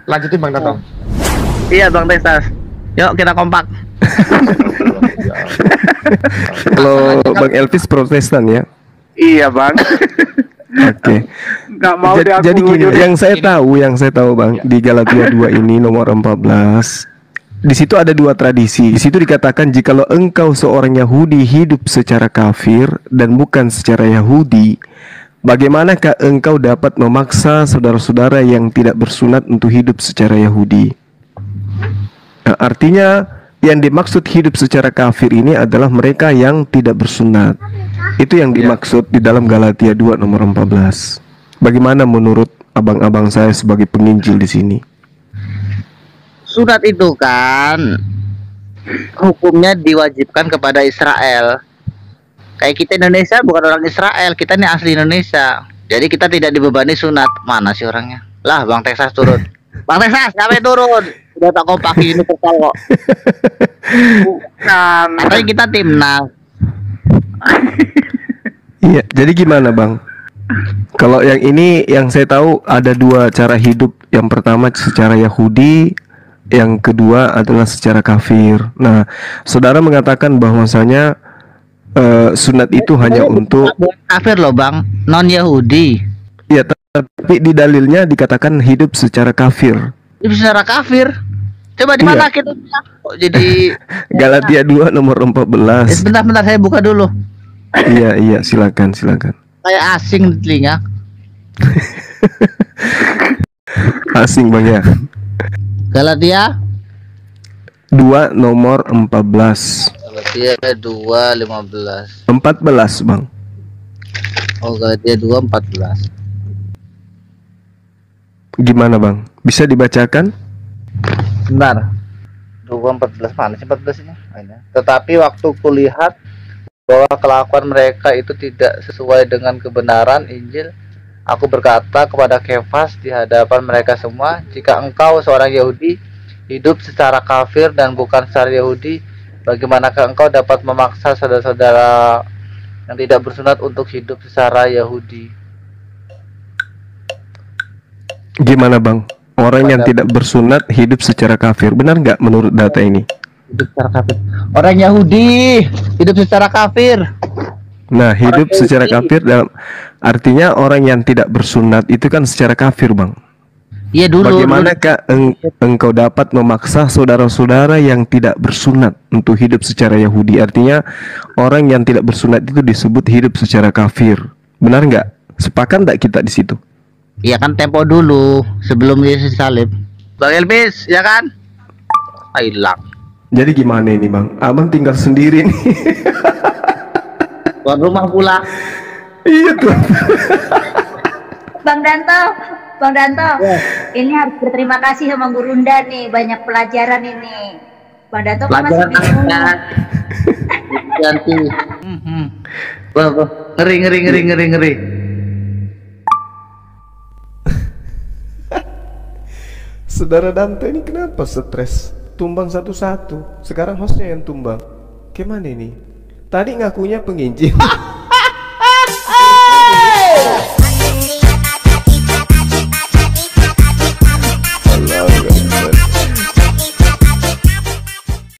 Lanjutin Bang Datang. Iya Bang Texas. Yuk kita kompak. Kalau Bang Elvis Protestan ya. Iya Bang. Oke. Nggak mau Jadi gini, yang saya tahu Bang, di Galatia 2 ini nomor 14. Di situ ada dua tradisi. Di situ dikatakan jikalau engkau seorang Yahudi hidup secara kafir dan bukan secara Yahudi, bagaimanakah engkau dapat memaksa saudara-saudara yang tidak bersunat untuk hidup secara Yahudi? Nah, artinya yang dimaksud hidup secara kafir ini adalah mereka yang tidak bersunat. Itu yang dimaksud di dalam Galatia 2 nomor 14. Bagaimana menurut abang-abang saya sebagai penginjil di sini? Sunat itu kan hukumnya diwajibkan kepada Israel. Kayak kita Indonesia bukan orang Israel, kita ini asli Indonesia. Jadi kita tidak dibebani sunat. Mana sih orangnya? Lah Bang Texas turun. Bang Texas, ngapain turun? Udah tak kompakin ini kesal kok. Bukan. Tapi kita timnas. Iya, jadi gimana Bang? Kalau yang ini yang saya tahu ada dua cara hidup. Yang pertama secara Yahudi, yang kedua adalah secara kafir. Nah, saudara mengatakan bahwasanya sunat itu hanya untuk kafir loh Bang, non Yahudi. Ya, tapi di dalilnya dikatakan hidup secara kafir. Hidup secara kafir. Coba di mana kita? Kok jadi Galatia 2 nomor 14. Bentar saya buka dulu. Iya, silakan. Kayak asing di telinga. Asing Bang ya. Galatia 2 nomor 14. Galatia 2:15. 14 Bang. Oh, Galatia 2:14. Gimana Bang? Bisa dibacakan? Bentar. 2:14 mana sih 14 ini? Tetapi waktu kulihat bahwa kelakuan mereka itu tidak sesuai dengan kebenaran Injil, aku berkata kepada Kefas di hadapan mereka semua, jika engkau seorang Yahudi hidup secara kafir dan bukan secara Yahudi, bagaimanakah engkau dapat memaksa saudara-saudara yang tidak bersunat untuk hidup secara Yahudi? Gimana Bang? Orang yang tidak bersunat hidup secara kafir, benar nggak menurut data ini? Hidup secara kafir. Orang Yahudi hidup secara kafir. Nah, hidup secara kafir dalam artinya orang yang tidak bersunat itu kan secara kafir Bang. Iya dulu. Bagaimanakah engkau dapat memaksa saudara-saudara yang tidak bersunat untuk hidup secara Yahudi? Artinya orang yang tidak bersunat itu disebut hidup secara kafir. Benar nggak? Sepakat nggak kita di situ? Iya kan tempo dulu sebelum Yesus salib. Bang Elvis, ya kan? Hilang. Jadi gimana ini Bang? Abang tinggal sendiri nih. Tuan rumah pula. Iya tuh. Bang Danto, ini harus berterima kasih sama Guru Runda nih, banyak pelajaran ini. Bang Danto kan masih bingung. Ganti. Ngeri. Saudara Dante ini kenapa stres? Tumbang satu-satu. Sekarang hostnya yang tumbang. Gimana ini? Tadi ngakunya penginjil.